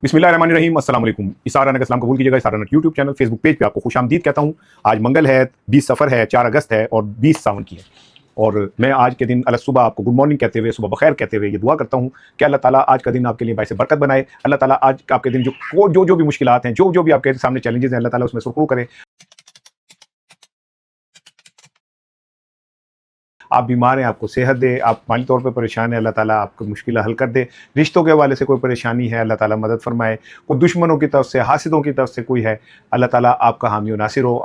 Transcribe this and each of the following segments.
बिस्मिल्लाहिर्रहमानिर्रहीम अस्सलाम वालेकुम। इसारा नट इस्लाम कबूल कीजिएगा। इसारा नट यूट्यूब चैनल फेसबुक पेज पे आपको खुशामदीद कहता हूँ। आज मंगल है, 20 सफ़र है, 4 अगस्त है और 20 सावन की है। और मैं आज के दिन अल्लाह सुबह आपको गुड मॉर्निंग कहते हुए, सुबह बखैर कहते हुए ये दुआ करता हूँ कि अल्लाह ताला आज का दिन आपके लिए बाइस बरकत बनाए। अल्लाह ताला आज आपके दिन जो भी मुश्किलात हैं, जो भी आपके सामने चैलेंजेस हैं, अल्लाह ताला उसमें सुरखरू करे। आप बीमार हैं, आपको सेहत दे। आप माली तौर पे परेशान हैं, अल्लाह ताला आपकी मुश्किल हल कर दे। रिश्तों के हवाले से कोई परेशानी है, अल्लाह ताला मदद फरमाए। कोई दुश्मनों की तरफ से, हासिदों की तरफ से कोई है, अल्लाह ताला आपका हामी और नासिर हो।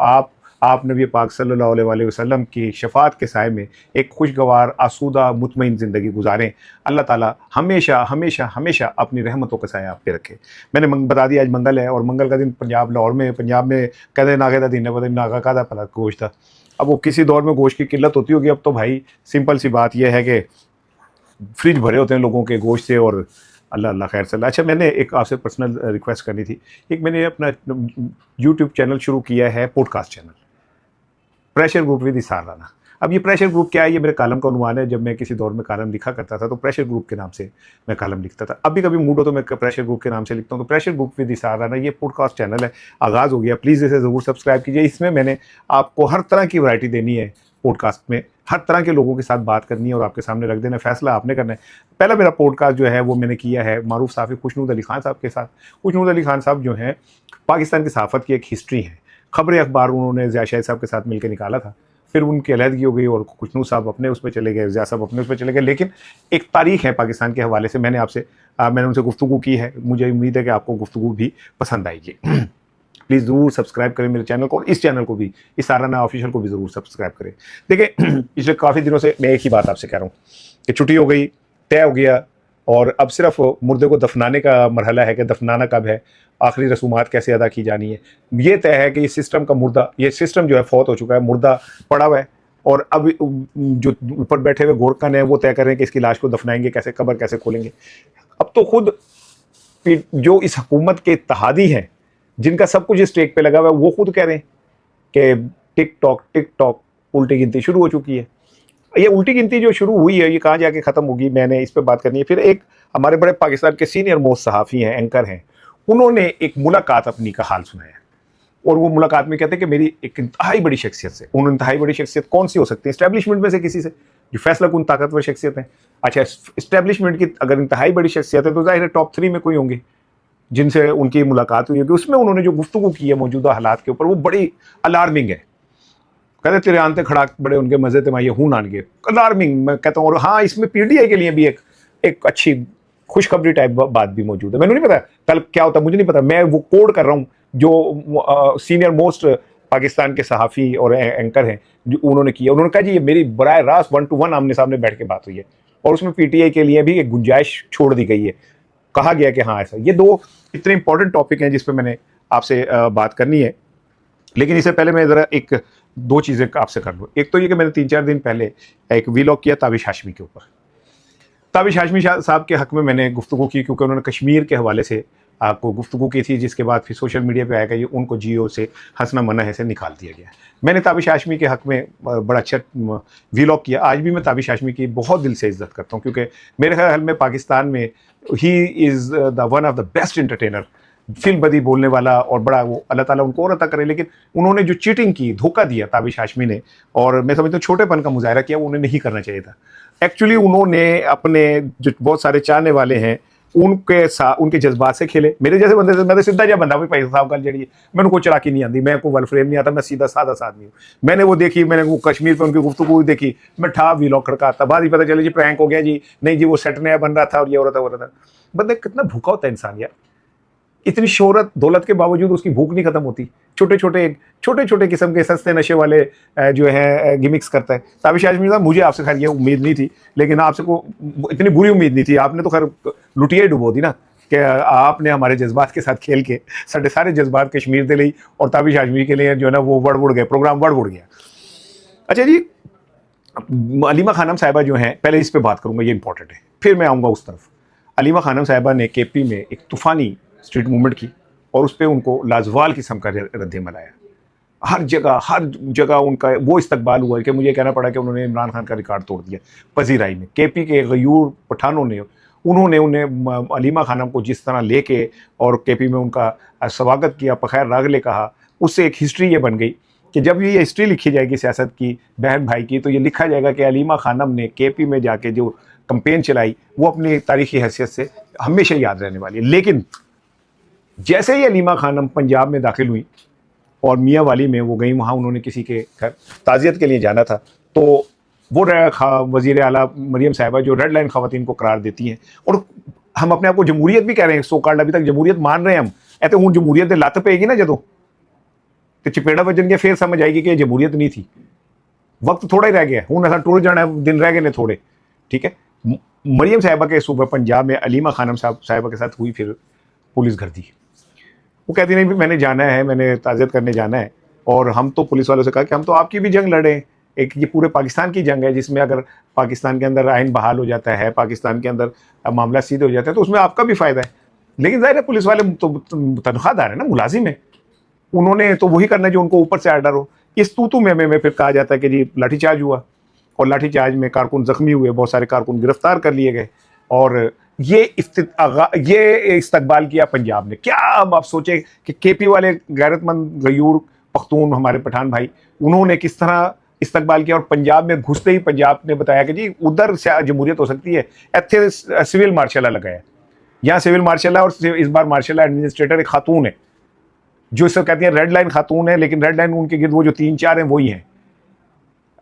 आप नबी पाक सल्लल्लाहु अलैहि वसल्लम की शफात के साए में एक खुशगवार, आसूदा, मुतमईन ज़िंदगी गुजारें। अल्लाह ताला हमेशा हमेशा हमेशा अपनी रहमतों का साया आप पे रखे। मैंने बता दिया आज मंगल है, और मंगल का दिन पंजाब में कहते नागे का दिन है, पता नहीं नागा का भला गोश्त था। अब वो किसी दौर में गोश्त की किल्लत होती होगी। अब तो भाई सिंपल सी बात यह है कि फ्रिज भरे होते हैं लोगों के गोश्त से, और अल्लाह अल्लाह खैर चला। अच्छा, मैंने एक आपसे पर्सनल रिक्वेस्ट करनी थी। एक मैंने अपना यूट्यूब चैनल शुरू किया है, podcast channel, pressure group with Isar Rana. अब ये प्रेशर ग्रुप क्या है? ये मेरे कॉलम का उन्वान है। जब मैं किसी दौर में कॉलम लिखा करता था तो प्रेशर ग्रुप के नाम से मैं कॉलम लिखता था। अभी कभी मूड हो तो मैं प्रेशर ग्रुप के नाम से लिखता हूँ। तो pressure group with Isar Rana ये पॉडकास्ट चैनल है, आगाज़ हो गया। प्लीज़ इसे ज़रूर सब्सक्राइब कीजिए। इसमें मैंने आपको हर तरह की वैरायटी देनी है। पॉडकास्ट में हर तरह के लोगों के साथ बात करनी है और आपके सामने रख देना, फैसला आपने करना है। पहला मेरा पॉडकास्ट जो है वो मैंने किया है मारूफ साफ़ी खुशनूद अली खान साहब के साथ। खुशनूद अली खान साहब जो हैं, पाकिस्तान की सहाफ़त की एक हिस्ट्री है। ख़बरें अखबार उन्होंने ज़िया शाहिद साहब के साथ मिलकर निकाला था, फिर उनकी अलहदगी हो गई और खुशनूद साहब अपने उस पर चले गए, ज़िया साहब अपने उस पर चले गए। लेकिन एक तारीख़ है पाकिस्तान के हवाले से, मैंने उनसे गुफ्तगू की है। मुझे उम्मीद है कि आपको गुफ्तगू भी पसंद आएगी। प्लीज़ ज़रूर सब्सक्राइब करें मेरे चैनल को, और इस चैनल को भी, इस साराना ऑफिशियल को भी ज़रूर सब्सक्राइब करें। देखिए, पिछले काफ़ी दिनों से मैं एक ही बात आपसे कह रहा हूँ कि छुट्टी हो गई, तय हो गया, और अब सिर्फ मुर्दे को दफनाने का मरहला है कि दफनाना कब है, आखिरी रसूमात कैसे अदा की जानी है। ये तय है कि ये सिस्टम का मुर्दा, ये सिस्टम जो है फौत हो चुका है, मुर्दा पड़ा हुआ है, और अब जो ऊपर बैठे हुए गोरखन है वो तय करें कि इसकी लाश को दफनाएंगे कैसे, कब्र कैसे खोलेंगे। अब तो खुद जो इस हुकूमत के इत्तेहादी हैं, जिनका सब कुछ स्टेक पे लगा हुआ है, वो खुद कह रहे हैं कि टिक टॉक उल्टी गिनती शुरू हो चुकी है। ये उल्टी गिनती जो शुरू हुई है, ये कहाँ जाके ख़त्म होगी, मैंने इस पर बात करनी है। फिर एक हमारे बड़े पाकिस्तान के सीनियर मोस्ट सहाफ़ी हैं, एंकर हैं, उन्होंने एक मुलाकात अपनी का हाल सुनाया, और वो मुलाकात में कहते हैं कि मेरी एक इंतहाई बड़ी शख्सियत से। उन इंतहाई बड़ी शख्सियत कौन सी हो सकती है? इस्टेब्लिशमेंट में से किसी से, जो फैसला कुन ताकतवर शख्सियत है। अच्छा, इस्टेब्लिशमेंट की अगर इंतहाई बड़ी शख्सियत है तो ज़ाहिर है टॉप 3 में कोई होंगे जिनसे उनकी मुलाकात हुई होगी। उसमें उन्होंने जो गुफ्तगू की है मौजूदा हालात के ऊपर, वो बड़ी अलार्मिंग है। कहते तेरे आनते खड़ा बड़े उनके मजे थे, ये हूं आन गए, अलार्मिंग मैं कहता हूँ। और हाँ, इसमें पीटीआई के लिए भी एक अच्छी खुशखबरी टाइप बात भी मौजूद है। मैंने नहीं पता कल क्या होता, मुझे नहीं पता। मैं वो कोड कर रहा हूँ जो सीनियर मोस्ट पाकिस्तान के सहाफ़ी और एंकर हैं जो उन्होंने किया। उन्होंने कहा जी ये मेरी बराह रास्त 1 to 1 आमने सामने बैठ के बात हुई है, और उसमें पीटीआई के लिए भी एक गुंजाइश छोड़ दी गई है। कहा गया कि हाँ ऐसा। ये दो इतने इंपॉर्टेंट टॉपिक हैं जिस पे मैंने आपसे बात करनी है। लेकिन इससे पहले मैं ज़रा एक दो चीज़ें आपसे कर लूँ। एक तो ये कि मैंने 3-4 दिन पहले एक वीलॉग किया ताबिश हाशमी के ऊपर। ताबिश हाशमी साहब के हक़ में मैंने गुफ्तगू की, क्योंकि उन्होंने कश्मीर के हवाले से आपको गुफ्तगू की थी, जिसके बाद फिर सोशल मीडिया पे आएगा ये उनको जियो से हंसना मना है से निकाल दिया गया। मैंने ताबिश हाशमी के हक़ में बड़ा अच्छा वीलॉग किया। आज भी मैं ताबिश हाशमी की बहुत दिल से इज़्ज़त करता हूँ, क्योंकि मेरे ख्याल में पाकिस्तान में he is the one of the best entertainer, film बदी बोलने वाला, और बड़ा वो अल्लाह ताला उनको और अता करे। लेकिन उन्होंने जो चीटिंग की, धोखा दिया ताबिश हाशमी ने, और मैं समझता हूँ छोटेपन का मुजाहरा किया, वो उन्हें नहीं करना चाहिए था। एक्चुअली उन्होंने अपने जो बहुत सारे चाहने वाले हैं उनके साथ, उनके जज्बात से खेले। मेरे जैसे बंदे से, मैं तो सीधा जा बंदा, भाई साहब गल जी मैंने कोई चलाकी नहीं आती, मैं कोई वलफ्रेम नहीं आता, मैं सीधा सादा सा आदमी हूँ। मैंने वो देखी, मैंने वो कश्मीर पर उनकी गुफ्तगू देखी, मैं ठा वीलॉग खड़काता, बाद ही पता चले जी प्रैंक हो गया जी, नहीं जी वो सेट नया बन रहा था और ये हो रहा था वो रहा था। बंदे कितना भूखा होता है इंसान यार। इतनी शोहरत दौलत के बावजूद उसकी भूख नहीं खत्म होती। छोटे छोटे किस्म के सस्ते नशे वाले जो है गिमिक्स करता है ताबिश हाशमी साहब। मुझे आपसे खैर ये उम्मीद नहीं थी, लेकिन आपसे को इतनी बुरी उम्मीद नहीं थी। आपने तो खैर लुटिया डुबो दी ना, कि आपने हमारे जज्बात के साथ खेल के सारे जज्बात कश्मीर के लिए और ताबिश हाशमी के लिए जो है ना वो वड़ गए, प्रोग्राम वड़ गया। अच्छा जी, अलीमा खानम साहिबा जो हैं, पहले इस पर बात करूँगा, ये इंपॉर्टेंट है, फिर मैं आऊँगा उस तरफ। अलीमा खानम साहिबा ने केपी में एक तूफ़ानी स्ट्रीट मूवमेंट की, और उस पर उनको लाजवाल किस्म का रद्द-ए-अमल आया। हर जगह उनका वो इस्तकबाल हुआ कि मुझे कहना पड़ा कि उन्होंने इमरान खान का रिकॉर्ड तोड़ दिया पजीराई में। केपी के गयूर पठानों ने उन्होंने उन्हें अलीमा खानम को जिस तरह लेके और केपी में उनका स्वागत किया, पखैर रागले कहा, उससे एक हिस्ट्री ये बन गई कि जब ये हिस्ट्री लिखी जाएगी सियासत की, बहन भाई की, तो ये लिखा जाएगा कि अलीमा खानम ने केपी में जाके जो कैंपेन चलाई वो अपनी तारीखी हैसियत से हमेशा याद रहने वाली है। लेकिन जैसे ही अलीमा खानम पंजाब में दाखिल हुई और मियाँ वाली में वो गई, वहाँ उन्होंने किसी के घर ताज़ियत के लिए जाना था, तो वो वज़ीर आला मरियम साहिबा जो रेड लाइन ख़वातीन को करार देती हैं, और हम अपने आप को जमहूरियत भी कह रहे हैं, सो कॉल्ड अभी तक जमहूरियत मान रहे हैं हम, ऐसे हूँ जमहूरियत दे लत पेगी ना जदों तो चपेड़ा वजन के फिर समझ आएगी कि ये जमहूरियत नहीं थी। वक्त थोड़ा ही रह गया, हूँ असा टुर जाना, दिन रह गए ने थोड़े, ठीक है। मरियम साहिबा के सूबे पंजाब में अलीमा खानम साहिबा के साथ हुई फिर पुलिस गर्दी। वो कहती नहीं भी मैंने जाना है, मैंने ताज़ियत करने जाना है, और हम तो पुलिस वालों से कहा कि हम तो आपकी भी जंग लड़े, एक ये पूरे पाकिस्तान की जंग है, जिसमें अगर पाकिस्तान के अंदर आइन बहाल हो जाता है, पाकिस्तान के अंदर मामला सीधे हो जाता है, तो उसमें आपका भी फ़ायदा है। लेकिन ज़ाहिर है पुलिस वाले तो तनख्वाहदार है ना, मुलाजिम है, उन्होंने तो वही करना है जो उनको ऊपर से आर्डर हो। इस तू में फिर कहा जाता है कि जी लाठीचार्ज हुआ, और लाठीचार्ज में कारकुन ज़ख्मी हुए, बहुत सारे कारकुन गिरफ्तार कर लिए गए, और ये इस्तकबाल किया पंजाब ने। क्या अब आप सोचें कि केपी वाले गैरतमंद गयूर पख्तून हमारे पठान भाई, उन्होंने किस तरह इस्तकबाल किया, और पंजाब में घुसते ही पंजाब ने बताया कि जी उधर से जमहूरियत हो सकती है, इतने सिविल मार्शल लगाया, यहाँ सिविल मार्शल और इस बार मार्शल एडमिनिस्ट्रेटर एक खातून है, जो इसको कहती हैं रेड लाइन खातून है, लेकिन रेड लाइन उनके गिर्द वो जो 3-4 हैं वही हैं।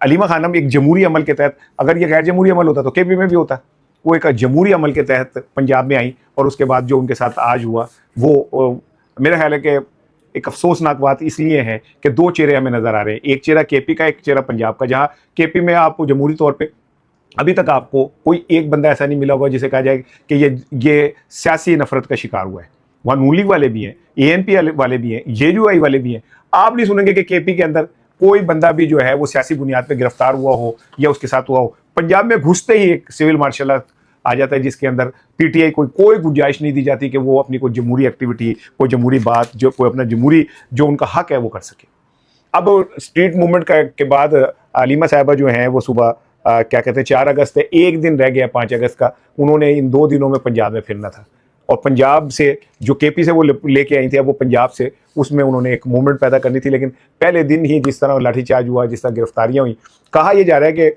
अलीमा खानम एक जमहूरी अमल के तहत, अगर ये गैर जमहूरी अमल होता तो केपी में भी होता, वो एक जमहूरी अमल के तहत पंजाब में आई, और उसके बाद जो उनके साथ आज हुआ वो मेरा ख्याल है कि एक अफसोसनाक बात इसलिए है कि दो चेहरे हमें नज़र आ रहे हैं, एक चेहरा केपी का, एक चेहरा पंजाब का। जहाँ केपी में आपको जमहूरी तौर पे अभी तक आपको कोई एक बंदा ऐसा नहीं मिला होगा जिसे कहा जाए कि ये सियासी नफरत का शिकार हुआ है। वहाँ नून लीग वाले भी हैं, ANP वाले भी हैं, JUI वाले भी हैं। आप नहीं सुनेंगे कि केपी के अंदर कोई बंदा भी जो है वो सियासी बुनियाद पर गिरफ्तार हुआ हो या उसके साथ हुआ हो। पंजाब में घुसते ही एक सिविल मार्शल आ जाता है, जिसके अंदर PTI कोई गुंजाइश नहीं दी जाती कि वो अपनी कोई जमहूरी एक्टिविटी, कोई जमहूरी बात, जो कोई अपना जमहूरी जो उनका हक है वो कर सके। अब स्ट्रीट मूवमेंट के बाद अलीमा साहिबा जो हैं वो सुबह क्या कहते हैं 4 अगस्त है, एक दिन रह गया 5 अगस्त का, उन्होंने इन 2 दिनों में पंजाब में फिरना था, और पंजाब से जो केपी से वो लेके आई थी, अब वो पंजाब से उसमें उन्होंने एक मूवमेंट पैदा करनी थी। लेकिन पहले दिन ही जिस तरह लाठीचार्ज हुआ, जिस तरह गिरफ्तारियाँ हुई, कहा यह जा रहा है कि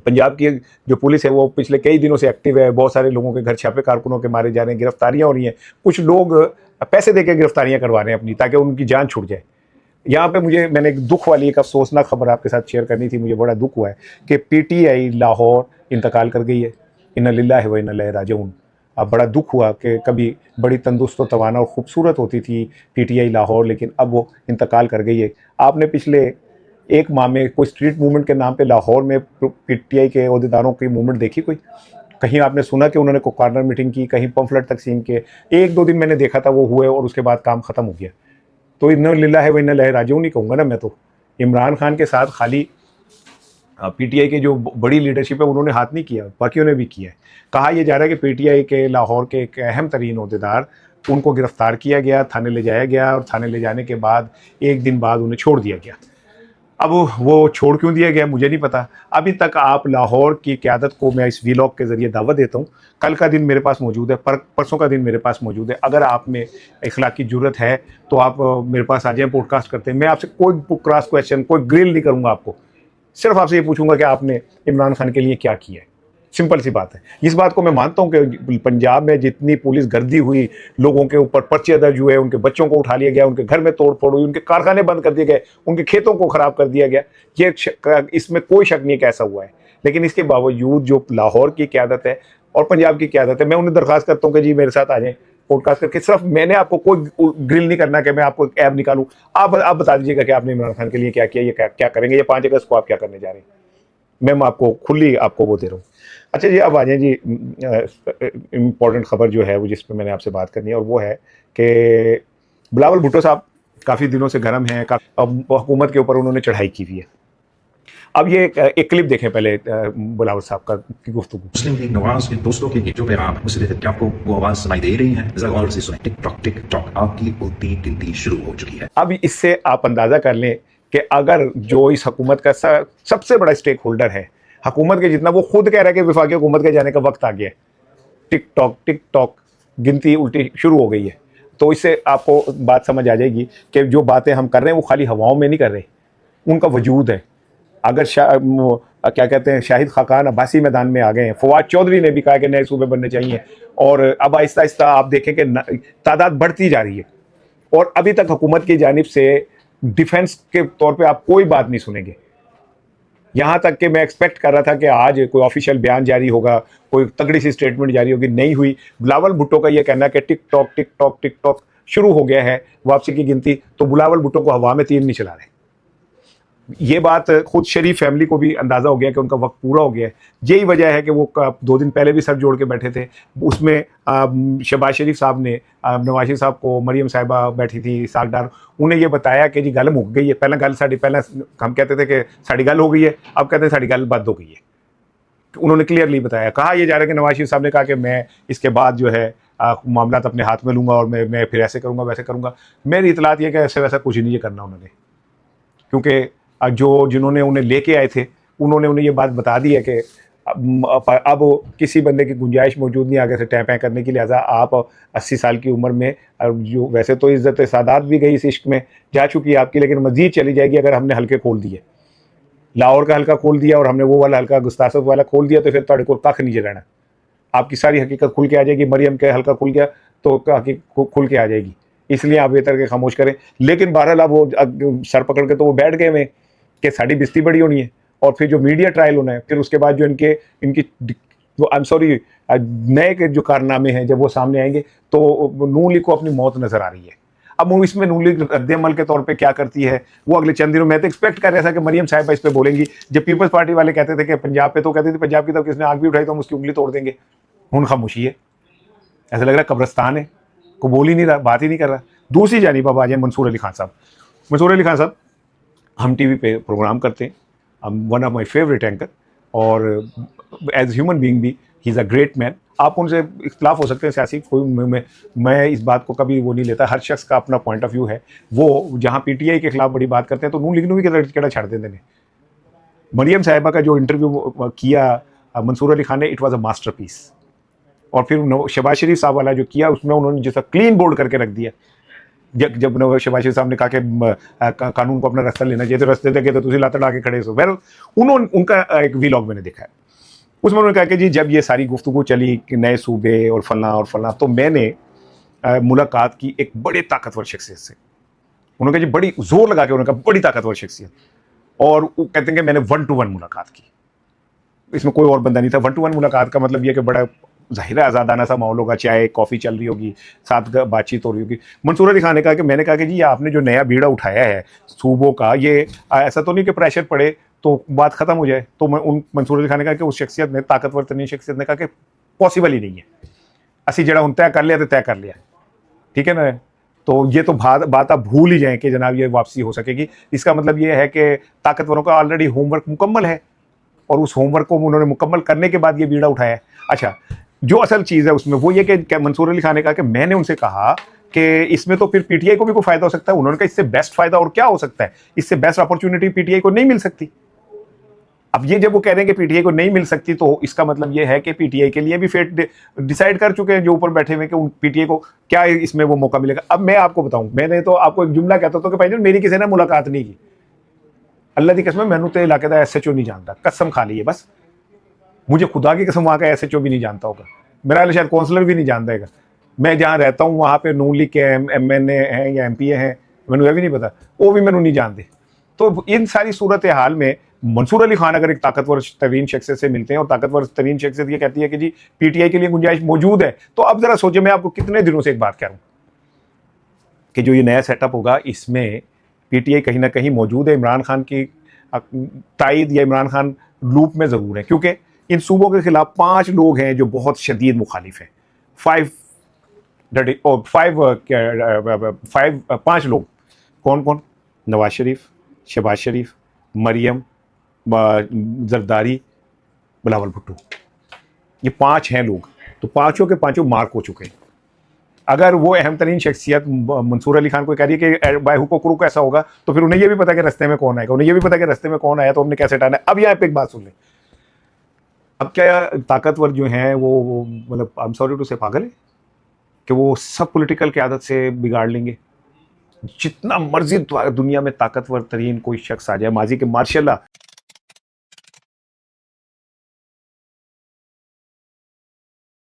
पंजाब की जो पुलिस है वो पिछले कई दिनों से एक्टिव है, बहुत सारे लोगों के घर छापे कारकुनों के मारे जा रहे हैं, गिरफ्तारियाँ हो रही हैं, कुछ लोग पैसे देकर गिरफ्तारियाँ करवा रहे हैं अपनी, ताकि उनकी जान छूट जाए। यहाँ पे मैंने एक दुख वाली एक अफसोसनाक खबर आपके साथ शेयर करनी थी। मुझे बड़ा दुख हुआ है कि PTI लाहौर इंतकाल कर गई है, इन्ना लिल्लाहि व इन्ना इलैहि राजिऊन। अब बड़ा दुख हुआ कि कभी बड़ी तंदुरुस्त तवाना और ख़ूबसूरत होती थी PTI लाहौर, लेकिन अब वो इंतकाल कर गई है। आपने पिछले 1 माह में कोई स्ट्रीट मूवमेंट के नाम पे लाहौर में PTI के अहदेदारों की मूवमेंट देखी? कोई कहीं आपने सुना कि उन्होंने कोई कॉर्नर मीटिंग की, कहीं पम्फलेट तकसीम के? 1-2 दिन मैंने देखा था वो हुए, और उसके बाद काम ख़त्म हो गया। तो इन्ना लिल्लाहि व इन्ना इलैहि राजिऊन नहीं कहूँगा ना मैं तो। इमरान खान के साथ खाली PTI के जो बड़ी लीडरशिप है उन्होंने हाथ नहीं किया, बाकियों ने भी किया है। कहा यह जा रहा है कि PTI के लाहौर के एक अहम तरीन अहदेदार, उनको गिरफ़्तार किया गया, थाने ले जाया गया, और थाने ले जाने के बाद 1 दिन बाद उन्हें छोड़ दिया गया। अब वो छोड़ क्यों दिया गया मुझे नहीं पता। अभी तक आप लाहौर की क़यादत को मैं इस वीलॉग के ज़रिए दावत देता हूँ, कल का दिन मेरे पास मौजूद है, परसों का दिन मेरे पास मौजूद है। अगर आप में इखलाकी जुर्रत है तो आप मेरे पास आ जाएँ, पॉडकास्ट करते हैं। मैं आपसे कोई क्रॉस क्वेश्चन, कोई ग्रिल नहीं करूँगा आपको, सिर्फ आपसे ये पूछूंगा कि आपने इमरान खान के लिए क्या किया है। सिंपल सी बात है। इस बात को मैं मानता हूँ कि पंजाब में जितनी पुलिस गर्दी हुई, लोगों के ऊपर पर्चे दर्ज हुए, उनके बच्चों को उठा लिया गया, उनके घर में तोड़ फोड़ हुई, उनके कारखाने बंद कर दिए गए, उनके खेतों को ख़राब कर दिया गया, ये इसमें कोई शक नहीं कि ऐसा हुआ है। लेकिन इसके बावजूद जो लाहौर की क़यादत है और पंजाब की क़यादत है, मैं उन्हें दरख्वास्त करता हूँ कि जी मेरे साथ आ जाएँ पॉडकास्ट करके। सिर्फ मैंने आपको कोई ग्रिल नहीं करना कि मैं आपको एक ऐप निकालूँ। आप बता दीजिएगा कि आपने इमरान खान के लिए क्या किया, ये क्या करेंगे, ये 5 अगस्त को आप क्या करने जा रहे हैं। मैं आपको खुली आपको वो दे रहा हूँ। अच्छा जी, अब आ जाए जी इम्पोर्टेंट खबर जो है वो जिस पर मैंने आपसे बात करनी है, और वो है कि बिलावल भुट्टो साहब काफ़ी दिनों से गर्म हैं, अब हुकूमत के ऊपर उन्होंने चढ़ाई की हुई है। अब ये एक क्लिप देखें पहले बिलावल साहब का की गुफ्तगू। मुस्लिम लीग नवाज के दोस्तों के गीतों पे आप मुझसे क्या आपको वो आवाज सुनाई दे रही है? जरा गौर से सुने। टिक टॉक आपकी उल्टी गिनती शुरू हो चुकी है। अब इससे आप अंदाजा कर लें कि अगर जो इस हुकूमत का सबसे बड़ा स्टेक होल्डर है हुकूमत के, जितना वो खुद कह रहा है कि वफाकी हुकूमत के जाने का वक्त आ गया है, टिक टॉक गिनती उल्टी शुरू हो गई है। तो इससे आपको बात समझ आ जाएगी कि जो बातें हम कर रहे हैं वो खाली हवाओं में नहीं कर रहे, उनका वजूद है। अगर क्या कहते हैं, शाहिद खाकान अब्बासी मैदान में आ गए हैं, फवाद चौधरी ने भी कहा कि नए सूबे बनने चाहिए, और अब आहिस्ता आहिस्ता आप देखें कि तादाद बढ़ती जा रही है। और अभी तक हुकूमत की जानिब से डिफेंस के तौर पे आप कोई बात नहीं सुनेंगे। यहाँ तक कि मैं एक्सपेक्ट कर रहा था कि आज कोई ऑफिशियल बयान जारी होगा, कोई तगड़ी सी स्टेटमेंट जारी होगी, नहीं हुई। बिलावल भुट्टो का ये कहना है कि टिक टॉक शुरू हो गया है वापसी की गिनती, तो बिलावल भुट्टो को हवा में तीर नहीं चला रहे। ये बात खुद शरीफ फैमिली को भी अंदाज़ा हो गया कि उनका वक्त पूरा हो गया है। यही वजह है कि वो 2 दिन पहले भी सर जोड़ के बैठे थे। उसमें शहबाज शरीफ साहब ने नवाज शरीफ साहब को, मरियम साहिबा बैठी थी सागदार, उन्हें ये बताया कि जी गल मुक गई है। पहले हम कहते थे कि साड़ी गल हो गई है, अब कहते हैं साड़ी गल बंद हो गई है। उन्होंने क्लियरली बताया, कहा यह जा रहा है कि नवाज शरीफ साहब ने कहा कि मैं इसके बाद जो है मामला अपने हाथ में लूँगा और मैं फिर ऐसे करूँगा वैसे करूँगा। मेरी इतलात ये कि ऐसे वैसा कुछ नहीं करना उन्होंने, क्योंकि जिन्होंने उन्हें लेके आए थे उन्होंने उन्हें ये बात बता दी है कि अब किसी बंदे की गुंजाइश मौजूद नहीं आगे से टैं पैं करने की। लिहाजा आप 80 साल की उम्र में, जो वैसे तो इज़्ज़त सादात भी गई इस इश्क में जा चुकी है आपकी, लेकिन मज़ीद चली जाएगी अगर हमने हल्के खोल दिए। लाहौर का हल्का खोल दिया और हमने वो वाला हल्का गुस्तासत वाला खोल दिया, तो फिर ਤੁਹਾਡੇ ਕੋਲ कख नहीं रहना। आपकी सारी हकीकत खुल के आ जाएगी। मरियम के हल्का खुल गया तो खुल के आ जाएगी। इसलिए आप बेहतर के खामोश करें। लेकिन बहरहाल अब वो सर पकड़ के तो वो बैठ गए में कि साड़ी बिस्ती बड़ी होनी है, और फिर जो मीडिया ट्रायल होना है, फिर उसके बाद जो इनकी आई एम सॉरी नए के जो कारनामे हैं जब वो सामने आएंगे, तो नून लीग को अपनी मौत नजर आ रही है। अब वो इसमें नून लीग रद्द-ए-अमल के तौर पे क्या करती है वो अगले चंद दिनों में, तो एक्सपेक्ट कर रहा था कि मरियम साहिबा इस पे बोलेंगी। जब पीपल्स पार्टी वाले कहते थे कि पंजाब पे, तो कहते थे पंजाब की तरफ किसने आग भी उठाई तो हम उसकी उंगली तोड़ देंगे। हुन खामोशी है, ऐसा लग रहा है कब्रस्तान है, को बोल ही नहीं रहा, बात ही नहीं कर रहा। दूसरी जानिब अब आ जाए मंसूर अली खान साहब। मंसूर अली खान साहब हम टीवी पे प्रोग्राम करते हैं, one of my favourite anchor, और एज ह्यूमन बीइंग भी he is a great man. आप उनसे इख्तलाफ हो सकते हैं सियासी, कोई मैं इस बात को कभी वो नहीं लेता। हर शख्स का अपना पॉइंट ऑफ व्यू है। वो जहाँ पीटीआई के खिलाफ बड़ी बात करते हैं तो नून लीग भी केड़ा छड़ देते हैं। मरियम साहिबा का जो इंटरव्यू किया मंसूर अली खान ने, it was a masterpiece. और फिर शहबाज शरीफ साहब वाला जो किया उसमें उन्होंने जैसा क्लीन बोर्ड करके रख दिया। जब शहबाज शरीफ साहब ने कहा कि कानून को अपना रास्ता लेना चाहिए, तो रास्ते देखे तो तुझे लात डाके खड़े हो। वेल उन्होंने, उनका एक वीलॉग मैंने देखा है, उसमें उन्होंने कहा कि जी जब ये सारी गुफ्तगू चली कि नए सूबे और फलना, तो मैंने मुलाकात की एक बड़े ताकतवर शख्सियत से। उन्होंने कहा जी बड़ी जोर लगा के उन्होंने कहा बड़ी ताकतवर शख्सियत, और वो कहते हैं कि मैंने 1-to-1 मुलाकात की। इसमें कोई और बंदा नहीं था। 1-to-1 मुलाकात का मतलब ये कि बड़ा ज़ाहिर आज़ादाना सा माहौल होगा, चाय कॉफ़ी चल रही होगी, साथ बातचीत हो रही होगी। मंसूर अली खान ने कहा कि मैंने कहा कि जी आपने जो नया बीड़ा उठाया है सूबों का, ये ऐसा तो नहीं कि प्रेशर पड़े तो बात ख़त्म हो जाए। तो मंसूर अली खान ने कहा कि उस शख्सियत ने, ताकतवर तरीन शख्सियत ने कहा कि पॉसिबल ही नहीं है, असी जड़ा हूँ तय कर लिया तो तय कर लिया, ठीक है ना। तो ये तो बात आप भूल ही जाएँ कि जनाब ये वापसी हो सकेगी। इसका मतलब ये है कि ताकतवरों का ऑलरेडी होमवर्क मुकम्मल है, और उस होमवर्क को उन्होंने मुकम्मल करने के बाद ये बीड़ा उठाया है। अच्छा, जो असल चीज़ है उसमें वो ये कि मंसूर अली खान ने कहा कि मैंने उनसे कहा कि इसमें तो फिर पीटीआई को भी कोई फ़ायदा हो सकता है। उन्होंने कहा इससे बेस्ट फ़ायदा और क्या हो सकता है, इससे बेस्ट अपॉर्चुनिटी पीटीआई को नहीं मिल सकती। अब ये जब वो कह रहे हैं कि पीटीआई को नहीं मिल सकती, तो इसका मतलब ये है कि पीटीआई के लिए भी फेट डिसाइड कर चुके हैं जो ऊपर बैठे हुए कि उन पीटीआई को क्या इसमें वो मौका मिलेगा। अब मैं आपको बताऊं, मैंने तो आपको एक जुमला कहता था कि भाई मेरी किसी ने मुलाकात नहीं की, अल्लाह की कसम मैनू तो इलाके का SHO नहीं जानता, कसम खा ली है बस। मुझे खुदा की कसम वहाँ का SHO भी नहीं जानता होगा, मेरा शायद काउंसलर भी नहीं जानता है। मैं जहाँ रहता हूँ वहाँ पे नून लीग के MNA हैं या MPA हैं, मैंने यह भी नहीं पता, वो भी मैंने नहीं जानते। तो इन सारी सूरत हाल में मंसूर अली खान अगर एक ताकतवर तरीन शख्सियत से मिलते हैं, और ताकतवर तरीन शख्सियत ये कहती है कि जी पीटीआई के लिए गुंजाइश मौजूद है, तो अब जरा सोचे, मैं आपको कितने दिनों से एक बात कह रहा हूँ कि जो ये नया सेटअप होगा इसमें पीटीआई कहीं ना कहीं मौजूद है। इमरान खान की तायद या इमरान खान लूप में ज़रूर है, क्योंकि इन सूबों के खिलाफ 5 लोग हैं जो बहुत शदीद मुखालिफ हैं। 5 लोग कौन कौन? नवाज शरीफ, शहबाज शरीफ, मरियम, जरदारी, बिलावल भुट्टो, ये 5 हैं लोग। तो पाँचों के पाँचों मार्क हो चुके हैं। अगर वो अहम तरीन शख्सियत मंसूर अली खान को कह रही है कि बाय हुक क्रू कैसा होगा, तो फिर उन्हें ये भी पता कि रास्ते में कौन आएगा, उन्हें ये भी पता कि रास्ते में कौन आया तो हमने कैसे हटाना है। अब यहाँ पे एक बात सुन लें, अब क्या ताकतवर जो हैं वो मतलब आई एम सॉरी टू से पागल है कि वो सब पॉलिटिकल की आदत से बिगाड़ लेंगे। जितना मर्जी दुनिया में ताकतवर तरीन कोई शख्स आ जाए, माजी के मार्शल